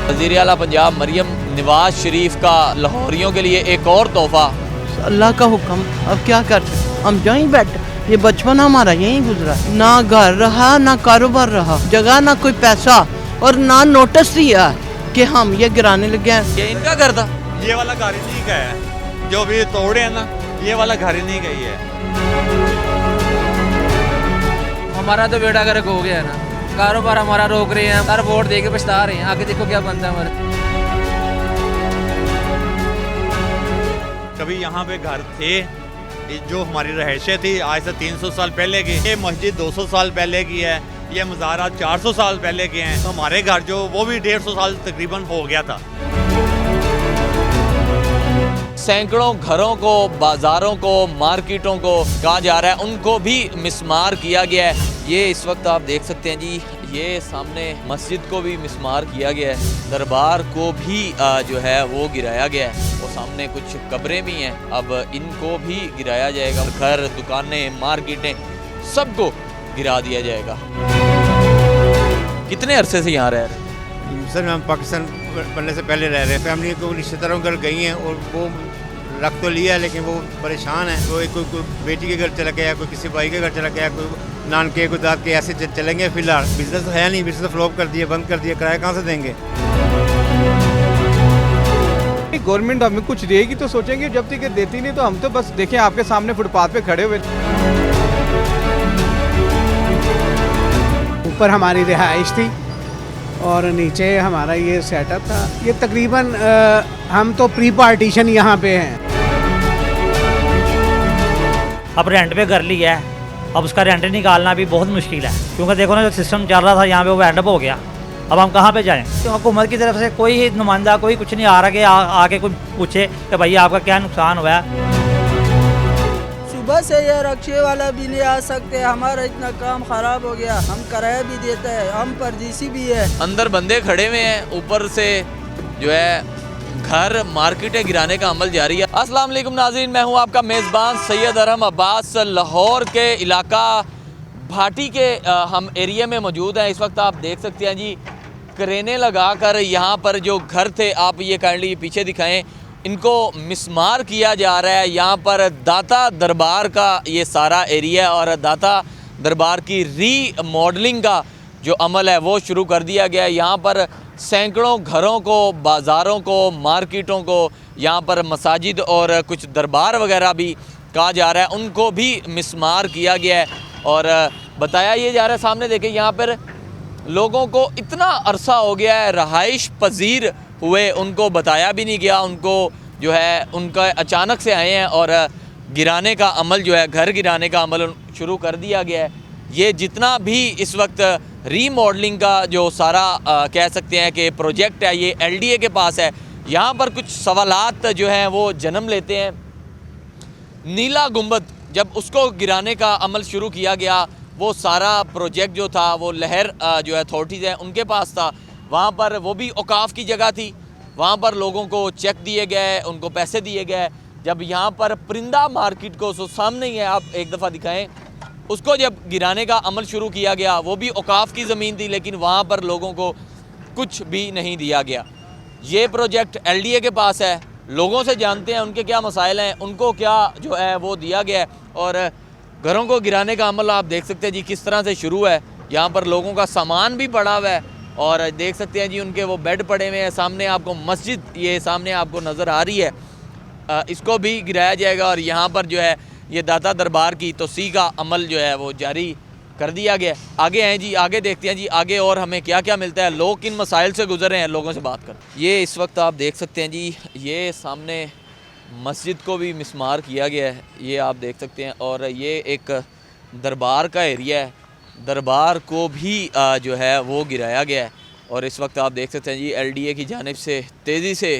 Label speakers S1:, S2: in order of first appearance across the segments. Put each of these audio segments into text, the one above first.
S1: वज़ीर आला पंजाब मरियम नवाज शरीफ का लाहौरियों के लिए एक और तोहफा।
S2: अल्लाह का हुक्म, अब क्या कर सकते, हम जहीं बैठे, ये बचपन हमारा यहीं गुजरा, ना घर रहा ना कारोबार रहा, जगह ना कोई पैसा और ना नोटिस दिया कि हम ये गिराने लगे हैं।
S1: ये इनका घर था।
S3: ये वाला घर इन्हीं का है, जो भी तोड़े हैं ना, ये वाला घर इन्हीं का ही है।
S4: हमारा तो बेड़ा गर्क हो गया है ना, कारोबार हमारा रोक रहे हैं, हर वोट दे के पछता रहे हैं, आगे देखो क्या बनता है हमारे।
S3: कभी यहाँ पे घर थे, जो हमारी रहायशें थी आज से 300 साल पहले की, ये मस्जिद 200 साल पहले की है, ये मज़ारात 400 साल पहले के हैं, तो हमारे घर जो वो भी 150 साल तकरीबन हो गया था।
S1: सैकड़ों घरों को, बाजारों को, मार्केटों को कहा जा रहा है उनको भी मिस्मार किया गया है। ये इस वक्त आप देख सकते हैं जी, ये सामने मस्जिद को भी मिस्मार किया गया है, दरबार को भी जो है वो गिराया गया है, और सामने कुछ कब्रें भी हैं, अब इनको भी गिराया जाएगा। घर, दुकानें, मार्केटें सबको गिरा दिया जाएगा। कितने अरसे से यहाँ रह रहे हैं?
S5: सर हम पाकिस्तान बनने से पहले रह रहे हैं, फैमिली को रिश्तेदारों के घर गई हैं और वो रख तो लिया है लेकिन वो परेशान है। कोई बेटी के घर चला गया, कोई किसी भाई के घर चला गया, कोई नान के, कोई दाद के, ऐसे चलेंगे। फिलहाल बिजनेस तो है नहीं, बिजनेस तो फ्लॉप कर दिया, बंद कर दिया, किराया कहाँ से देंगे?
S6: गवर्नमेंट हमें कुछ देगी तो सोचेंगे, जब तक देती नहीं तो हम तो बस देखें आपके सामने फुटपाथ पे खड़े हुए।
S7: ऊपर हमारी रिहाइश थी और नीचे हमारा ये सेटअप था। ये तकरीबन हम तो प्री पार्टीशन यहाँ पे हैं।
S8: अब रेंट पे घर लिया है, अब उसका रेंट निकालना भी बहुत मुश्किल है, क्योंकि देखो ना जो सिस्टम चल रहा था यहाँ पे वो एंड अप हो गया। अब हम कहाँ पे जाएं? तो हुकूमत की तरफ से कोई नुमाइंदा, कोई कुछ नहीं आ रहा कि आके कोई पूछे कि भाई आपका क्या नुकसान हुआ है।
S9: सुबह से ये रक्शे वाला भी नहीं आ सकते, हमारा इतना काम खराब हो गया, हम किराया भी देते हैं, हम परदेसी भी है।
S1: अंदर बंदे खड़े हुए हैं, ऊपर से जो है घर, मार्केटें गिराने का अमल जारी है। अस्सलाम वालेकुम नाज़रीन, मैं हूं आपका मेज़बान सैयद अरहम अब्बास। लाहौर के इलाका भाटी के हम एरिया में मौजूद हैं। इस वक्त आप देख सकते हैं जी, क्रेनें लगा कर यहाँ पर जो घर थे, आप ये काइंडली पीछे दिखाएं, इनको मिस्मार किया जा रहा है। यहाँ पर दाता दरबार का ये सारा एरिया है और दाता दरबार की रीमॉडलिंग का जो अमल है वो शुरू कर दिया गया है। यहाँ पर सैकड़ों घरों को, बाज़ारों को, मार्केटों को, यहाँ पर मसाजिद और कुछ दरबार वगैरह भी कहा जा रहा है उनको भी मिस्मार किया गया है। और बताया ये जा रहा है, सामने देखें, यहाँ पर लोगों को इतना अरसा हो गया है रहाइश पजीर हुए, उनको बताया भी नहीं गया, उनको जो है उनका अचानक से आए हैं और गिराने का अमल जो है, घर गिराने का अमल शुरू कर दिया गया है। ये जितना भी इस वक्त रीमॉडलिंग का जो सारा कह सकते हैं कि प्रोजेक्ट है, ये LDA के पास है। यहाँ पर कुछ सवालात जो हैं वो जन्म लेते हैं। नीला गुंबद, जब उसको गिराने का अमल शुरू किया गया, वो सारा प्रोजेक्ट जो था वो लहर जो अथॉरिटीज़ हैं उनके पास था। वहाँ पर वो भी औकाफ की जगह थी, वहाँ पर लोगों को चेक दिए गए, उनको पैसे दिए गए। जब यहाँ पर परिंदा मार्केट को सामने ही है, आप एक दफ़ा दिखाएं, उसको जब गिराने का अमल शुरू किया गया, वो भी औकाफ की ज़मीन थी, लेकिन वहाँ पर लोगों को कुछ भी नहीं दिया गया। ये प्रोजेक्ट LDA के पास है, लोगों से जानते हैं उनके क्या मसाइल हैं, उनको क्या जो है वो दिया गया है। और घरों को गिराने का अमल आप देख सकते हैं जी किस तरह से शुरू है। यहाँ पर लोगों का सामान भी पड़ा हुआ है और देख सकते हैं जी उनके वो बेड पड़े हुए हैं। सामने आपको मस्जिद ये सामने आपको नज़र आ रही है, इसको भी गिराया जाएगा। और यहाँ पर जो है ये दाता दरबार की तोसी का अमल जो है वो जारी कर दिया गया। आगे हैं जी, आगे देखते हैं जी आगे और हमें क्या क्या मिलता है, लोग किन मसाइल से गुजर रहे हैं, लोगों से बात कर। ये इस वक्त आप देख सकते हैं जी, ये सामने मस्जिद को भी मिस्मार किया गया है, ये आप देख सकते हैं। और ये एक दरबार का एरिया है, दरबार को भी जो है वो गिराया गया है। और इस वक्त आप देख सकते हैं जी LDA की जानिब से तेज़ी से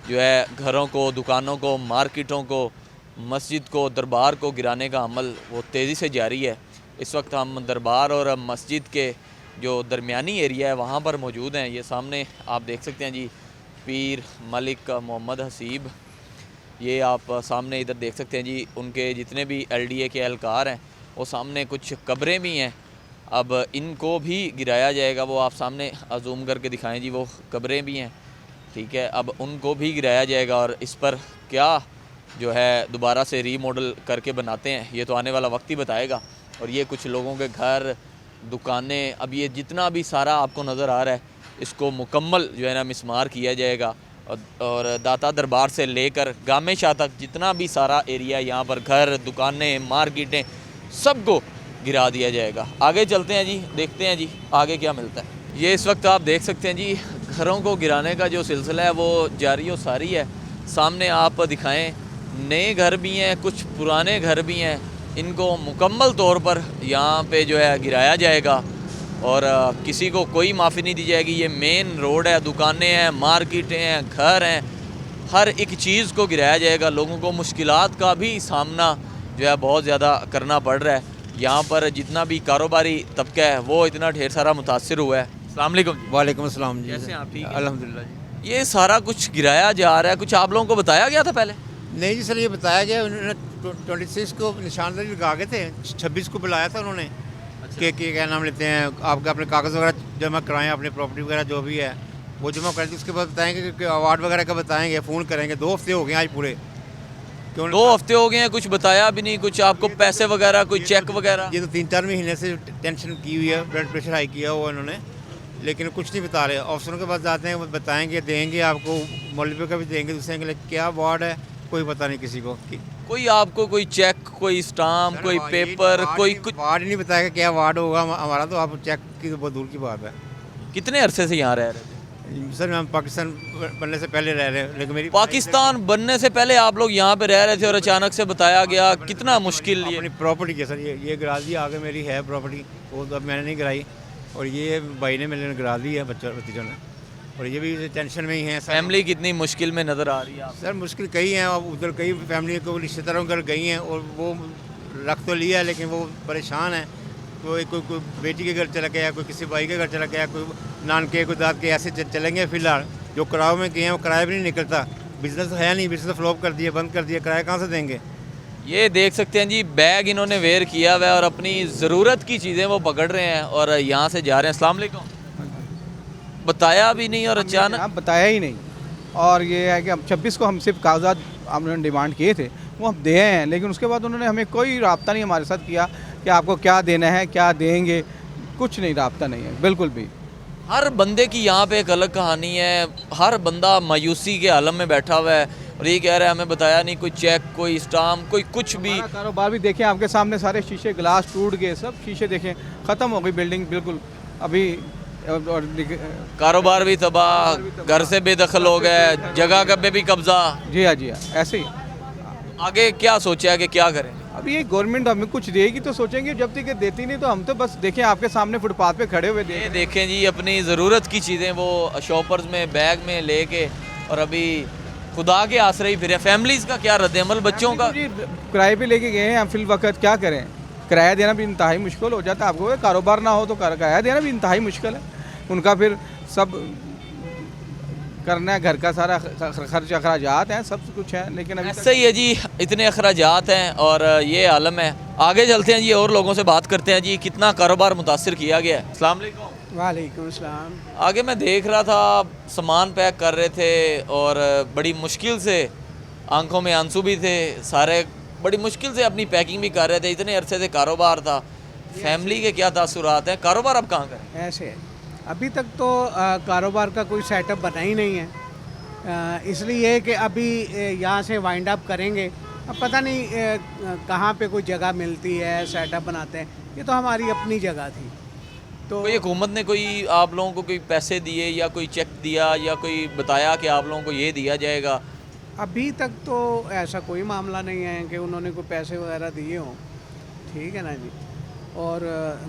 S1: जो है घरों को, दुकानों को, मार्केटों को, मस्जिद को, दरबार को गिराने का अमल वो तेज़ी से जारी है। इस वक्त हम दरबार और मस्जिद के जो दरमियानी एरिया है वहाँ पर मौजूद हैं। ये सामने आप देख सकते हैं जी पीर मलिक मोहम्मद हसीब, ये आप सामने इधर देख सकते हैं जी, उनके जितने भी LDA के एहलकार हैं वो सामने कुछ कब्रें भी हैं। अब इनको भी गिराया जाएगा। वो आप सामने जूम करके दिखाएं जी, वो कब्रें भी हैं, ठीक है। अब उनको भी गिराया जाएगा और इस पर क्या जो है दोबारा से रीमॉडल करके बनाते हैं ये तो आने वाला वक्त ही बताएगा। और ये कुछ लोगों के घर, दुकानें, अब ये जितना भी सारा आपको नज़र आ रहा है इसको मुकम्मल जो है ना मिसमार किया जाएगा। और दाता दरबार से लेकर गामे शाह तक जितना भी सारा एरिया यहाँ पर घर, दुकानें, मार्केटें, सबको गिरा दिया जाएगा। आगे चलते हैं जी, देखते हैं जी आगे क्या मिलता है। ये इस वक्त आप देख सकते हैं जी, घरों को गिराने का जो सिलसिला है वो जारी व सारी है। सामने आप दिखाएं, नए घर भी हैं, कुछ पुराने घर भी हैं, इनको मुकम्मल तौर पर यहाँ पे जो है गिराया जाएगा और किसी को कोई माफ़ी नहीं दी जाएगी। ये मेन रोड है, दुकानें हैं, मार्केटें हैं, घर हैं, हर एक चीज़ को गिराया जाएगा। लोगों को मुश्किलात का भी सामना जो है बहुत ज़्यादा करना पड़ रहा है। यहाँ पर जितना भी कारोबारी तबका है वो इतना ढेर सारा मुतासिर हुआ है। अस्सलाम वालेकुम जी।
S5: वालेकुम अस्सलाम जी।
S1: कैसे हैं आप? ठीक है
S5: अल्हम्दुलिल्लाह जी।
S1: ये सारा कुछ गिराया जा रहा है, कुछ आप लोगों को बताया गया था पहले?
S5: नहीं जी सर, ये बताया गया, उन्होंने 26 को निशानदेही लगा के थे, 26 को बुलाया था उन्होंने कि क्या नाम लेते हैं, आपका अपने कागज़ वगैरह जमा कराएं, अपनी प्रॉपर्टी वगैरह जो भी है वो जमा करें। उसके बाद बताएंगे कि अवार्ड वगैरह का बताएंगे, फ़ोन करेंगे। 2 हफ्ते हो गए आज पूरे।
S1: 2 हफ्ते हो गए हैं, कुछ बताया भी नहीं, कुछ आपको पैसे वगैरह, कोई चेक वगैरह?
S5: ये तो 3-4 महीने से टेंशन की हुई है, ब्लड प्रेशर हाई किया हुआ इन्होंने, लेकिन कुछ नहीं बता रहे। अफसरों के पास जाते हैं, वो बताएंगे, देंगे आपको, मौलवी का भी देंगे, दूसरे के लिए क्या वार्ड है कोई पता नहीं किसी को।
S1: कोई आपको कोई चेक, कोई स्टाम्प, कोई पेपर, कोई कुछ?
S5: वार्ड नहीं बताएगा क्या वार्ड होगा हमारा, तो आप चेक की तो बहुत दूर की बात है।
S1: कितने अरसे से यहाँ रह रहे थे?
S5: सर हम पाकिस्तान बनने से पहले रह रहे हैं, लेकिन मेरी
S1: पाकिस्तान बनने से पहले आप लोग यहाँ पे रह रहे थे और अचानक से बताया गया, कितना मुश्किल।
S5: अपनी प्रॉपर्टी है सर, ये गिरा दी, आगे मेरी है प्रॉपर्टी, वो तो अब मैंने नहीं गिराई, और ये भाई ने मैंने गिरा दी है भतीजों ने, और ये भी टेंशन में ही है।
S1: फैमिली कितनी मुश्किल में नज़र आ रही है?
S5: सर मुश्किल कई हैं, अब उधर कई फैमिली को रिश्तेदारों घर गई हैं और वो रख तो लिया है लेकिन वो परेशान है। कोई बेटी के घर चला गया, कोई किसी भाई के घर चला गया, कोई नान के, कोई दाद के, ऐसे चलेंगे। फिलहाल जो किराए में गए हैं वो किराया भी नहीं निकलता, बिजनेस है नहीं, बिजनेस फ्लॉप कर दिया, बंद कर दिया, किराया कहाँ से देंगे?
S1: ये देख सकते हैं जी, बैग इन्होंने वेयर किया हुआ है और अपनी ज़रूरत की चीज़ें वो पकड़ रहे हैं और यहाँ से जा रहे हैं। अस्सलाम वालेकुम। बताया भी नहीं और अचानक?
S6: बताया ही नहीं। और ये है कि हम 26 को हम सिर्फ कागजात हमने डिमांड किए थे, वो हम दे हैं, लेकिन उसके बाद उन्होंने हमें कोई राब्ता नहीं हमारे साथ किया कि आपको क्या देना है, क्या देंगे, कुछ नहीं, राब्ता नहीं है बिल्कुल भी।
S1: हर बंदे की यहाँ पे एक अलग कहानी है, हर बंदा मायूसी के आलम में बैठा हुआ है और ये कह रहा है हमें बताया नहीं, कोई चेक, कोई स्टाम्प, कोई कुछ भी।
S6: कारोबार भी देखें आपके सामने, सारे शीशे ग्लास टूट गए, सब शीशे देखें, ख़त्म हो गई बिल्डिंग बिल्कुल। अभी और
S1: कारोबार भी तबाह, घर से बेदखल हो गए, जगह का पे भी कब्जा।
S6: जी हाँ, जी हाँ, ऐसे ही।
S1: आगे क्या सोचा है कि क्या करें?
S6: अब ये गवर्नमेंट हमें कुछ देगी तो सोचेंगे, जब तक ये देती नहीं तो हम तो बस देखें आपके सामने फुटपाथ पे खड़े हुए
S1: ये देखें जी, अपनी ज़रूरत की चीज़ें वो शॉपर्स में बैग में लेके और अभी खुदा के आसरे ही फिर। फैमिलीज़ का क्या रद्द-ए-अमल, बच्चों का?
S6: किराए पे लेके गए हैं हम, फिल वक्त क्या करें, किराया देना भी इंतहाई मुश्किल हो जाता है। आपको कारोबार ना हो तो किराया देना भी इंतहाई मुश्किल है। उनका फिर सब करना है, घर का सारा खर्च अखराजात हैं, सब कुछ है, लेकिन अभी
S1: ऐसे ही है जी, इतने अखराजात हैं और ये आलम है। आगे चलते हैं जी और लोगों से बात करते हैं जी, कितना कारोबार मुतासिर किया गया है। अस्सलाम वालेकुम।
S7: वालेकुम अस्सलाम।
S1: आगे मैं देख रहा था सामान पैक कर रहे थे और बड़ी मुश्किल से, आंखों में आंसू भी थे, सारे बड़ी मुश्किल से अपनी पैकिंग भी कर रहे थे। इतने अरसे से कारोबार था, फैमिली के क्या तासुरात हैं? कारोबार अब कहाँ करें?
S7: ऐसे अभी तक तो कारोबार का कोई सेटअप बना ही नहीं है, इसलिए कि अभी यहाँ से वाइंड अप करेंगे। अब पता नहीं कहाँ पे कोई जगह मिलती है, सेटअप बनाते हैं। ये तो हमारी अपनी जगह थी। तो
S1: कोई हुकूमत ने कोई आप लोगों को कोई पैसे दिए या कोई चेक दिया या कोई बताया कि आप लोगों को ये दिया जाएगा?
S7: अभी तक तो ऐसा कोई मामला नहीं है कि उन्होंने कोई पैसे वगैरह दिए हों, ठीक है ना जी। और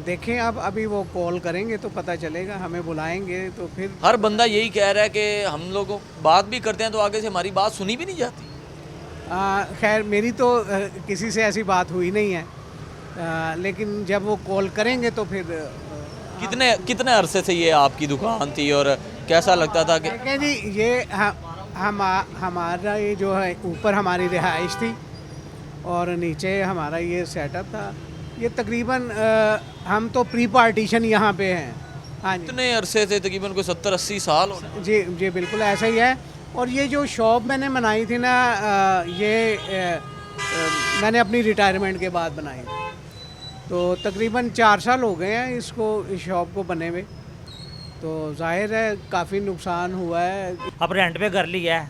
S7: देखें अब अभी वो कॉल करेंगे तो पता चलेगा, हमें बुलाएंगे तो फिर।
S1: हर बंदा यही कह रहा है कि हम लोग बात भी करते हैं तो आगे से हमारी बात सुनी भी नहीं जाती।
S7: खैर मेरी तो किसी से ऐसी बात हुई नहीं है, लेकिन जब वो कॉल करेंगे तो फिर।
S1: कितने अरसे से ये आपकी दुकान थी और कैसा लगता था कि
S7: जी ये हमारा ये जो है ऊपर हमारी रिहाइश थी और नीचे हमारा ये सेटअप था। ये तकरीबन हम तो प्री पार्टीशन यहाँ पे हैं। हाँ जी
S1: इतने अरसे से तकरीबन कोई 70-80 साल हो रहे हैं।
S7: जी जी बिल्कुल ऐसा ही है। और ये जो शॉप मैंने बनाई थी ना मैंने अपनी रिटायरमेंट के बाद बनाई थी, तो तकरीबन 4 साल हो गए हैं इस शॉप को बने हुए। तो जाहिर है काफ़ी नुकसान हुआ है।
S8: अब रेंट पे घर लिया है,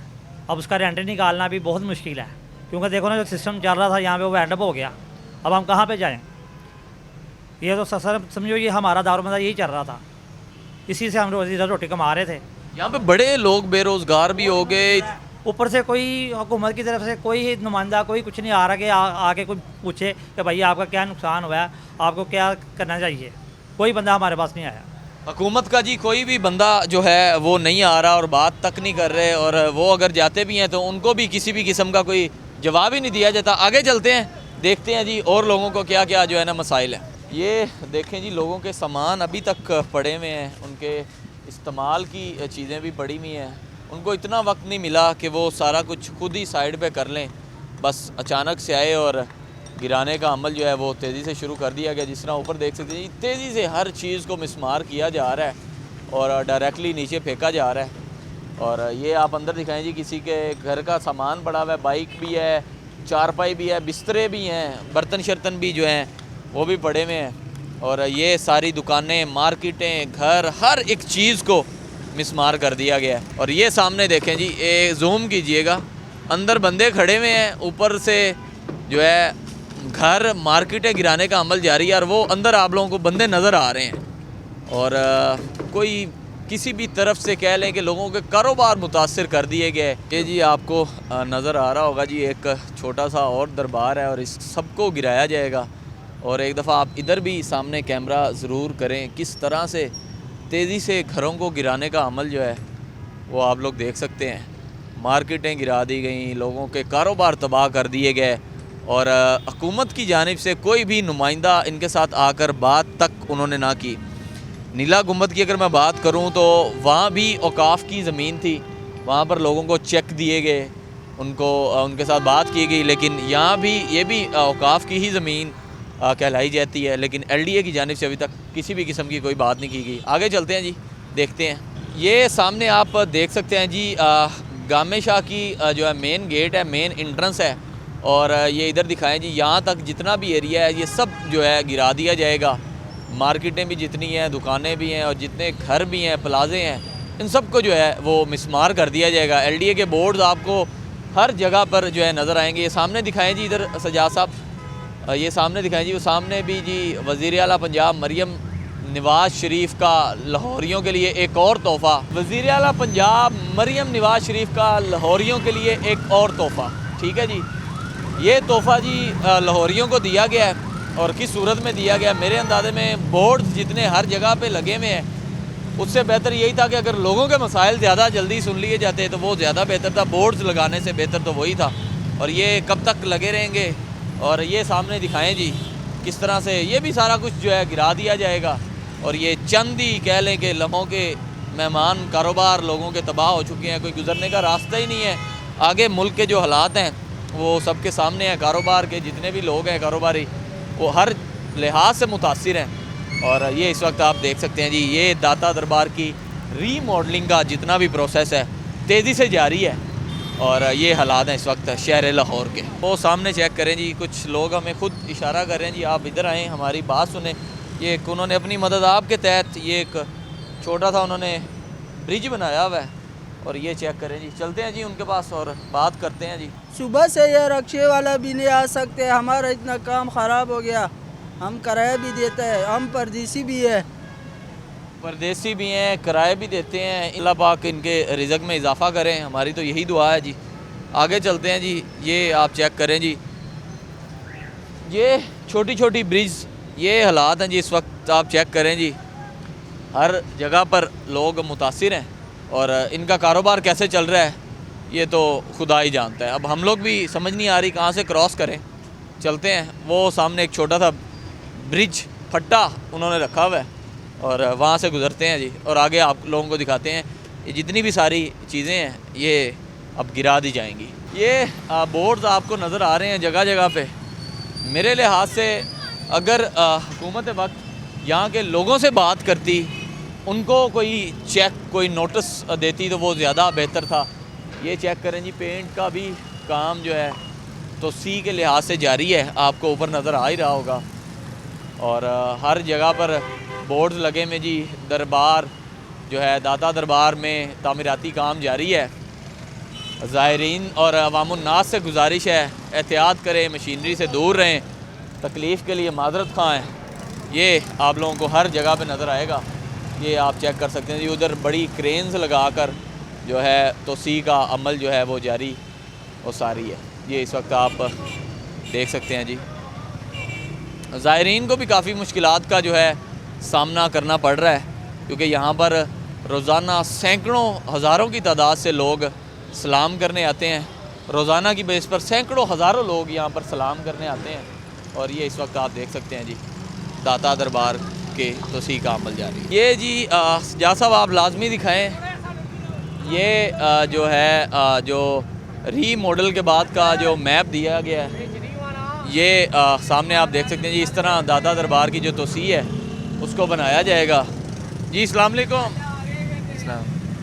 S8: अब उसका रेंट निकालना भी बहुत मुश्किल है, क्योंकि देखो ना जो सिस्टम चल रहा था यहाँ पे वो एंड अप हो गया। अब हम कहाँ पे जाएं? ये तो सर समझो ये हमारा दारोमदार यही चल रहा था, इसी से हम रोटी कमा रहे थे।
S1: यहाँ पे बड़े लोग बेरोजगार भी हो गए।
S8: ऊपर से कोई हुकूमत की तरफ से कोई नुमाइंदा कोई कुछ नहीं आ रहा कि आके कोई पूछे कि भाई आपका क्या नुकसान हुआ है, आपको क्या करना चाहिए। कोई बंदा हमारे पास नहीं आया।
S1: हुकूमत का जी कोई भी बंदा जो है वो नहीं आ रहा और बात तक नहीं कर रहे, और वो अगर जाते भी हैं तो उनको भी किसी भी किस्म का कोई जवाब ही नहीं दिया जाता। आगे चलते हैं, देखते हैं जी और लोगों को क्या क्या जो है ना मसाइल है। ये देखें जी, लोगों के सामान अभी तक पड़े हुए हैं, उनके इस्तेमाल की चीज़ें भी पड़ी हुई हैं। उनको इतना वक्त नहीं मिला कि वो सारा कुछ खुद ही साइड पे कर लें, बस अचानक से आए और गिराने का अमल जो है वो तेज़ी से शुरू कर दिया गया। जिस तरह ऊपर देख सकते हैं, तेज़ी से हर चीज़ को मिसमार किया जा रहा है और डायरेक्टली नीचे फेंका जा रहा है। और ये आप अंदर दिखाएं जी, किसी के घर का सामान पड़ा हुआ है, बाइक भी है, चारपाई भी है, बिस्तरे भी हैं, बर्तन शर्तन भी जो हैं वो भी पड़े हुए हैं। और ये सारी दुकानें, मार्केटें, घर, हर एक चीज़ को मिसमार कर दिया गया है। और ये सामने देखें जी, ये जूम कीजिएगा, अंदर बंदे खड़े हुए हैं, ऊपर से जो है घर मार्केटें गिराने का अमल जारी है और वो अंदर आप लोगों को बंदे नज़र आ रहे हैं। और कोई किसी भी तरफ से कह लें कि लोगों के कारोबार मुतासर कर दिए गए। ये जी आपको नज़र आ रहा होगा जी, एक छोटा सा और दरबार है और इस सबको गिराया जाएगा। और एक दफ़ा आप इधर भी सामने कैमरा ज़रूर करें, किस तरह से तेज़ी से घरों को गिराने का अमल जो है वो आप लोग देख सकते हैं। मार्केटें गिरा दी गई, लोगों के कारोबार तबाह कर दिए गए और हुकूमत की जानिब से कोई भी नुमाइंदा इनके साथ आकर बात तक उन्होंने ना की। नीला गुंबद की अगर मैं बात करूं तो वहाँ भी औकाफ़ की ज़मीन थी, वहाँ पर लोगों को चेक दिए गए, उनके साथ बात की गई, लेकिन यहाँ भी ये भी औकाफ़ की ही ज़मीन कहलाई जाती है, लेकिन LDA की जानिब से अभी तक किसी भी किस्म की कोई बात नहीं की गई। आगे चलते हैं जी, देखते हैं। ये सामने आप देख सकते हैं जी, गामे शाह की जो है मेन गेट है, मेन इंट्रेंस है। और ये इधर दिखाएं जी, यहाँ तक जितना भी एरिया है ये सब जो है गिरा दिया जाएगा। मार्केटें भी जितनी हैं, दुकानें भी हैं और जितने घर भी हैं, प्लाजे हैं, इन सब को जो है वो मिसमार कर दिया जाएगा। LDA के बोर्ड्स आपको हर जगह पर जो है नज़र आएंगे। ये सामने दिखाएं जी, इधर सजाद साहब, ये सामने दिखाएं जी, वो सामने भी जी वज़ीर आला पंजाब मरियम नवाज़ शरीफ का लाहौरियों के लिए एक और तोहफ़ा। वज़ीर आला पंजाब मरियम नवाज़ शरीफ का लाहौरियों के लिए एक और तोहफ़ा, ठीक है जी। ये तोहफ़ा जी लाहौरियों को दिया गया है और किस सूरत में दिया गया, मेरे अंदाजे में बोर्ड जितने हर जगह पे लगे हुए हैं उससे बेहतर यही था कि अगर लोगों के मसाइल ज़्यादा जल्दी सुन लिए जाते तो वो ज़्यादा बेहतर था। बोर्ड्स लगाने से बेहतर तो वही था। और ये कब तक लगे रहेंगे। और ये सामने दिखाएं जी किस तरह से ये भी सारा कुछ जो है गिरा दिया जाएगा। और ये चंद ही कह लें कि लम्हों के मेहमान कारोबार लोगों के तबाह हो चुके हैं, कोई गुजरने का रास्ता ही नहीं है। आगे मुल्क के जो हालात हैं वो सबके सामने हैं। कारोबार के जितने भी लोग हैं कारोबारी, वो हर लिहाज से मुतासिर हैं। और ये इस वक्त आप देख सकते हैं जी, ये दाता दरबार की रीमॉडलिंग का जितना भी प्रोसेस है तेज़ी से जारी है। और ये हालात हैं इस वक्त शहर लाहौर के। वो सामने चेक करें जी, कुछ लोग हमें खुद इशारा कर रहे हैं जी आप इधर आएँ, हमारी बात सुने। ये एक उन्होंने अपनी मदद आपके तहत ये एक छोटा सा उन्होंने ब्रिज बनाया हुआ है। और ये चेक करें जी, चलते हैं जी उनके पास और बात करते हैं जी।
S9: सुबह से ये रक्शे वाला भी नहीं आ सकते, हमारा इतना काम ख़राब हो गया। हम किराया भी देते हैं, हम परदेसी भी है,
S1: परदेसी भी हैं, किराए भी देते हैं। अल्लाह पाक इनके रिज़्क़ में इजाफ़ा करें, हमारी तो यही दुआ है जी। आगे चलते हैं जी, ये आप चेक करें जी, ये छोटी छोटी ब्रिज, ये हालात हैं जी इस वक्त आप चेक करें जी। हर जगह पर लोग मुतासिर हैं और इनका कारोबार कैसे चल रहा है ये तो खुदा ही जानता है। अब हम लोग भी समझ नहीं आ रही कहाँ से क्रॉस करें। चलते हैं, वो सामने एक छोटा सा ब्रिज फट्टा उन्होंने रखा हुआ है और वहाँ से गुज़रते हैं जी। और आगे आप लोगों को दिखाते हैं ये जितनी भी सारी चीज़ें हैं ये अब गिरा दी जाएंगी। ये बोर्ड्स आपको नज़र आ रहे हैं जगह जगह पे। मेरे लिहाज से अगर हुकूमत वक्त यहाँ के लोगों से बात करती, उनको कोई चेक कोई नोटिस देती तो वो ज़्यादा बेहतर था। ये चेक करें जी, पेंट का भी काम जो है तो सी के लिहाज से जारी है, आपको ऊपर नज़र आ ही रहा होगा। और हर जगह पर बोर्ड्स लगे में जी, दरबार जो है दाता दरबार में तामीराती काम जारी है। ज़ायरीन और अवामुन्नास से गुजारिश है, एहतियात करें, मशीनरी से दूर रहें, तकलीफ़ के लिए माजरत खाएँ। ये आप लोगों को हर जगह पे नज़र आएगा, ये आप चेक कर सकते हैं जी। उधर बड़ी क्रेन्स लगा कर जो है तो सी का अमल जो है वो जारी और सारी है। ये इस वक्त आप देख सकते हैं जी। ज़ायरीन को भी काफ़ी मुश्किलात का जो है सामना करना पड़ रहा है, क्योंकि यहाँ पर रोज़ाना सैकड़ों हज़ारों की तादाद से लोग सलाम करने आते हैं। रोज़ाना की बेस पर सैकड़ों हज़ारों लोग यहाँ पर सलाम करने आते हैं। और ये इस वक्त आप देख सकते हैं जी, दाता दरबार के तोसी का अमल जारी। ये जी जा साहब आप लाजमी दिखाएं, ये जो है जो री मॉडल के बाद का जो मैप दिया गया है, ये सामने आप देख सकते हैं जी। इस तरह दाता दरबार की जो तोसी है उसको बनाया जाएगा जी। अस्सलाम वालेकुम।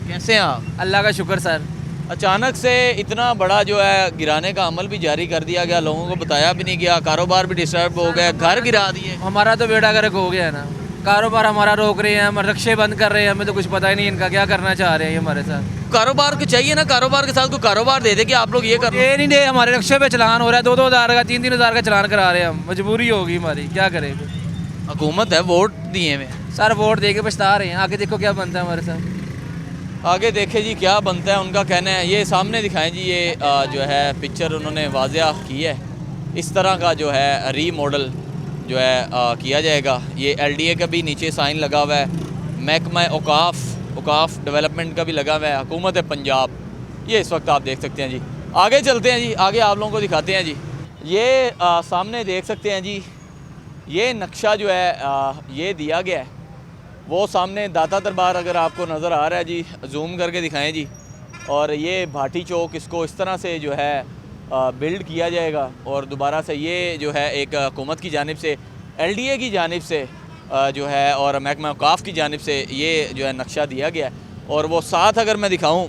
S1: कैसे हैं आप?
S4: अल्लाह का शुक्र सर।
S1: अचानक से इतना बड़ा जो है गिराने का अमल भी जारी कर दिया गया, लोगों को बताया भी नहीं गया, कारोबार भी डिस्टर्ब हो गया, घर गिरा दिए।
S4: हमारा तो बेड़ा गर्क हो गया है ना, कारोबार हमारा रोक रहे हैं, हम रक्शे बंद कर रहे हैं, हमें तो कुछ पता ही नहीं इनका क्या करना चाह रहे हैं ये हमारे साथ।
S1: कारोबार को चाहिए ना, कारोबार के साथ कोई कारोबार दे दे कि आप लोग ये कर।
S4: ये नहीं दे, हमारे रक्शे पे चलान हो रहा है, 2-2 हज़ार का 3-3 हज़ार का चलान करा रहे हैं हम, मजबूरी होगी हमारी, क्या करें।
S1: हुकूमत है, वोट दिए में
S4: सर, वोट दे के पछता रहे हैं, आगे देखो क्या बनता है हमारे साथ।
S1: आगे देखे जी क्या बनता है, उनका कहना है। ये सामने दिखाएं जी, ये जो है पिक्चर उन्होंने वाज़िया की है। इस तरह का जो है री मॉडल जो है किया जाएगा। ये LDA का भी नीचे साइन लगा हुआ है, महकमा औकाफ डेवलपमेंट का भी लगा हुआ है, हुकूमत है पंजाब। ये इस वक्त आप देख सकते हैं जी। आगे चलते हैं जी, आगे आप लोगों को दिखाते हैं जी। ये सामने देख सकते हैं जी, ये नक्शा जो है ये दिया गया है। वो सामने दाता दरबार अगर आपको नज़र आ रहा है जी, जूम करके दिखाएं जी। और ये भाटी चौक, इसको इस तरह से जो है बिल्ड किया जाएगा। और दोबारा से ये जो है एक हुकूमत की जानिब से, LDA की जानिब से जो है और महकमा औकाफ की जानिब से ये जो है नक्शा दिया गया है। और वो साथ अगर मैं दिखाऊं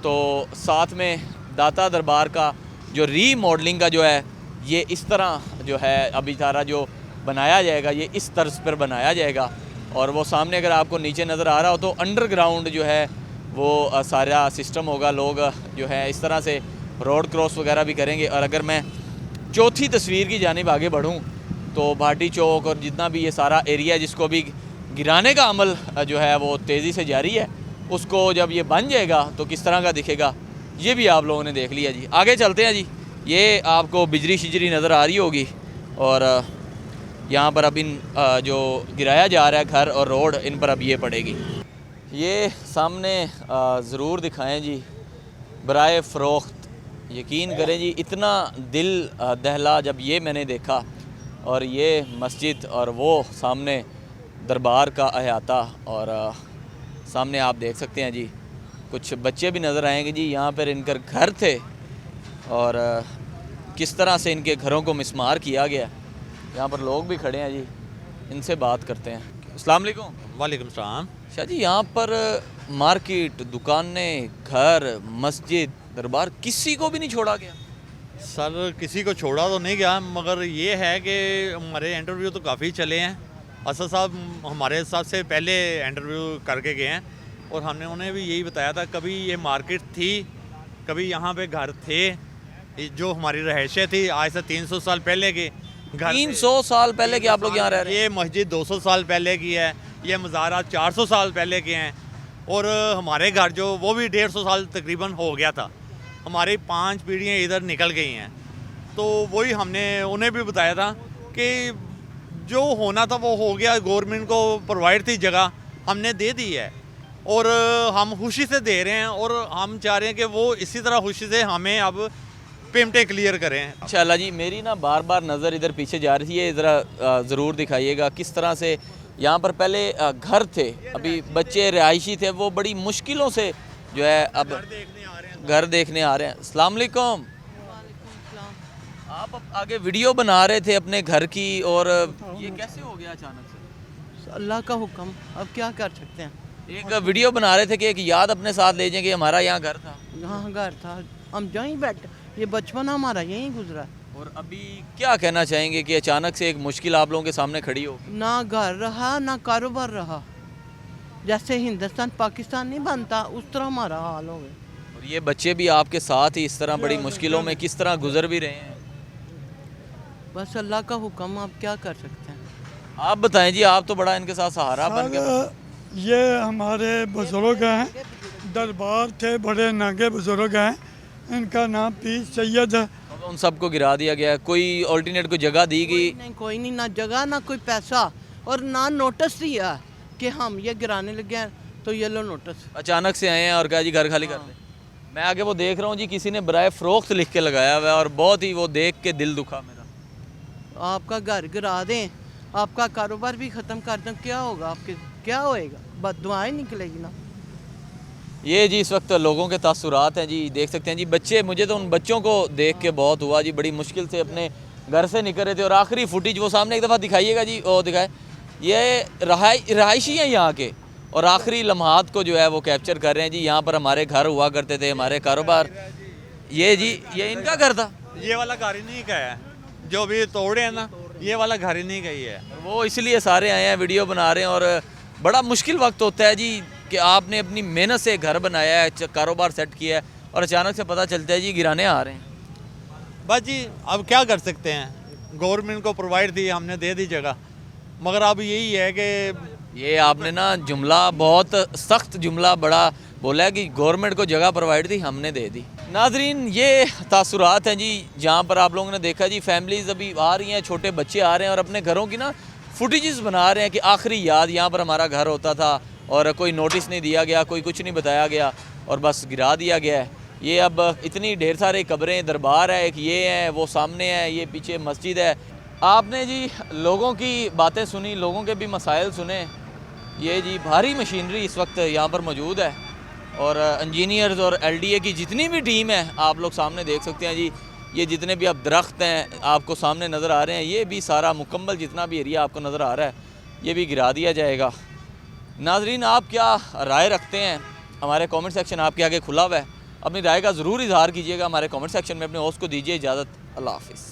S1: तो साथ में दाता दरबार का जो री मॉडलिंग का जो है, ये इस तरह जो है अभी सारा जो बनाया जाएगा, ये इस तर्ज पर बनाया जाएगा। और वो सामने अगर आपको नीचे नज़र आ रहा हो तो अंडरग्राउंड जो है वो सारा सिस्टम होगा। लोग जो है इस तरह से रोड क्रॉस वगैरह भी करेंगे। और अगर मैं चौथी तस्वीर की जानिब आगे बढ़ूं तो भाटी चौक और जितना भी ये सारा एरिया जिसको भी गिराने का अमल जो है वो तेज़ी से जारी है, उसको जब ये बन जाएगा तो किस तरह का दिखेगा ये भी आप लोगों ने देख लिया जी। आगे चलते हैं जी। ये आपको बिजली शिजरी नज़र आ रही होगी और यहाँ पर अब इन जो गिराया जा रहा है घर और रोड, इन पर अब ये पड़ेगी। ये सामने ज़रूर दिखाएं जी, बराए फ़रोख्त। यकीन करें जी, इतना दिल दहला जब ये मैंने देखा। और ये मस्जिद और वो सामने दरबार का अहाता। और सामने आप देख सकते हैं जी, कुछ बच्चे भी नज़र आएंगे जी। यहाँ पर इनके घर थे और किस तरह से इनके घरों को मिसमार किया गया। यहाँ पर लोग भी खड़े हैं जी, इनसे बात करते हैं। अस्सलाम वालेकुम।
S3: वालेकुम सलाम।
S1: शाह जी, यहाँ पर मार्केट, दुकानें, घर, मस्जिद, दरबार, किसी को भी नहीं छोड़ा गया?
S3: सर, किसी को छोड़ा तो नहीं गया, मगर ये है कि हमारे इंटरव्यू तो काफ़ी चले हैं। असद साहब हमारे साथ से पहले इंटरव्यू करके गए हैं और हमने उन्हें भी यही बताया था, कभी ये मार्केट थी, कभी यहाँ पे घर थे, जो हमारी रहायशें थी आज से 300 साल पहले के घर।
S1: 300 साल पहले के आप लोग यहाँ रह रहे हैं?
S3: ये मस्जिद 200 साल पहले की है, ये मज़ारात 400 साल पहले के हैं। और हमारे घर जो वो भी 150 साल तकरीबन हो गया था। हमारी 5 पीढ़ियाँ इधर निकल गई हैं। तो वही हमने उन्हें भी बताया था कि जो होना था वो हो गया, गवर्नमेंट को प्रोवाइड थी जगह, हमने दे दी है और हम खुशी से दे रहे हैं। और हम चाह रहे हैं कि वो इसी तरह खुशी से हमें अब पेमेंटें क्लियर करें
S1: इंशाल्लाह जी। मेरी ना बार बार नज़र इधर पीछे जा रही है, ज़रा ज़रूर दिखाइएगा किस तरह से यहाँ पर पहले घर थे, अभी बच्चे रिहायशी थे, वो बड़ी मुश्किलों से जो है अब घर देखने आ रहे हैं। अस्सलाम वालेकुम। आप आगे वीडियो बना रहे थे अपने घर की और ये कैसे हो गया अचानक से?
S2: अल्लाह का हुक्म, अब क्या कर सकते हैं।
S1: एक वीडियो बना रहे थे कि एक याद अपने साथ ले जाएं कि हमारा यहाँ घर था
S2: यहाँ घर था, हम यहीं बैठे, ये बचपन हमारा यहीं गुजरा।
S1: और अभी क्या कहना चाहेंगे कि अचानक से एक मुश्किल आप लोगों के सामने खड़ी हो?
S2: ना घर रहा ना कारोबार रहा, जैसे हिंदुस्तान पाकिस्तान नहीं बनता उस तरह हमारा हाल हो गया।
S1: और ये बच्चे भी आपके साथ ही इस तरह बड़ी मुश्किलों में किस तरह गुजर भी रहे हैं?
S2: बस अल्लाह का हुक्म, आप क्या कर सकते हैं।
S1: आप बताएं जी, आप तो बड़ा इनके साथ सहारा बन गए।
S10: ये हमारे बुज़ुर्ग हैं, दरबार थे, बड़े नागे बुज़ुर्ग हैं, इनका नाम पीर सैयद है।
S1: अब उन सबको गिरा दिया गया है, कोई ऑल्टरनेट कोई जगह दी गई?
S2: कोई नहीं, ना जगह ना कोई पैसा और ना नोटिस दिया कि हम ये गिराने लगे हैं, तो ये लो नोटिस।
S1: अचानक से आए हैं और कहा जी घर खाली कर दें। मैं आगे वो देख रहा हूँ जी, किसी ने बराए फ़रोख्त लिख के लगाया हुआ है और बहुत ही वो देख के दिल दुखा मेरा।
S2: आपका घर गिरा दें, आपका कारोबार भी ख़त्म कर दें, क्या होगा आपके, क्या होएगा, बस दुआएं निकलेगी ना।
S1: ये जी इस वक्त लोगों के तासुरात हैं जी, देख सकते हैं जी बच्चे, मुझे तो उन बच्चों को देख के बहुत हुआ जी, बड़ी मुश्किल से अपने घर से निकल रहे थे और आखिरी फुटेज वो सामने एक दफ़ा दिखाइएगा जी, वो दिखाए, ये रहायशी हैं यहाँ के और आखिरी लम्हात को जो है वो कैप्चर कर रहे हैं जी। यहाँ पर हमारे घर हुआ करते थे, हमारे कारोबार, ये जी ये इनका घर था।
S3: ये वाला घर ही नहीं का है, जो भी तोड़े हैं ना, ये वाला घर ही नहीं गई है।
S1: वो इसलिए सारे आए हैं, वीडियो बना रहे हैं और बड़ा मुश्किल वक्त होता है जी कि आपने अपनी मेहनत से घर बनाया है, कारोबार सेट किया है और अचानक से पता चलता है जी गिराने आ रहे हैं।
S3: बस जी अब क्या कर सकते हैं, गवर्नमेंट को प्रोवाइड दी, हमने दे दी जगह, मगर अब यही है कि
S1: ये आपने ना जुमला बहुत सख्त जुमला बड़ा बोला है कि गवर्नमेंट को जगह प्रोवाइड दी, हमने दे दी। नाजरीन ये तासुरात हैं जी, जहाँ पर आप लोगों ने देखा जी फैमिलीज़ अभी आ रही हैं, छोटे बच्चे आ रहे हैं और अपने घरों की ना फुटेजेस बना रहे हैं कि आखिरी याद यहाँ पर हमारा घर होता था और कोई नोटिस नहीं दिया गया, कोई कुछ नहीं बताया गया और बस गिरा दिया गया है। ये अब इतनी ढेर सारे कब्रें, दरबार है, एक ये है, वो सामने है, ये पीछे मस्जिद है। आपने जी लोगों की बातें सुनी, लोगों के भी मसाइल सुने। ये जी भारी मशीनरी इस वक्त यहाँ पर मौजूद है और इंजीनियर्स और LDA की जितनी भी टीम है आप लोग सामने देख सकते हैं जी। ये जितने भी अब दरख्त हैं आपको सामने नज़र आ रहे हैं, ये भी सारा मुकम्मल जितना भी एरिया आपको नज़र आ रहा है ये भी गिरा दिया जाएगा। नाजरीन आप क्या राय रखते हैं? हमारे कमेंट सेक्शन आपके आगे खुला हुआ है, अपनी राय का ज़रूर इजहार कीजिएगा हमारे कमेंट सेक्शन में। अपने होस्ट को दीजिए इजाज़त, अल्लाह हाफ़िज़।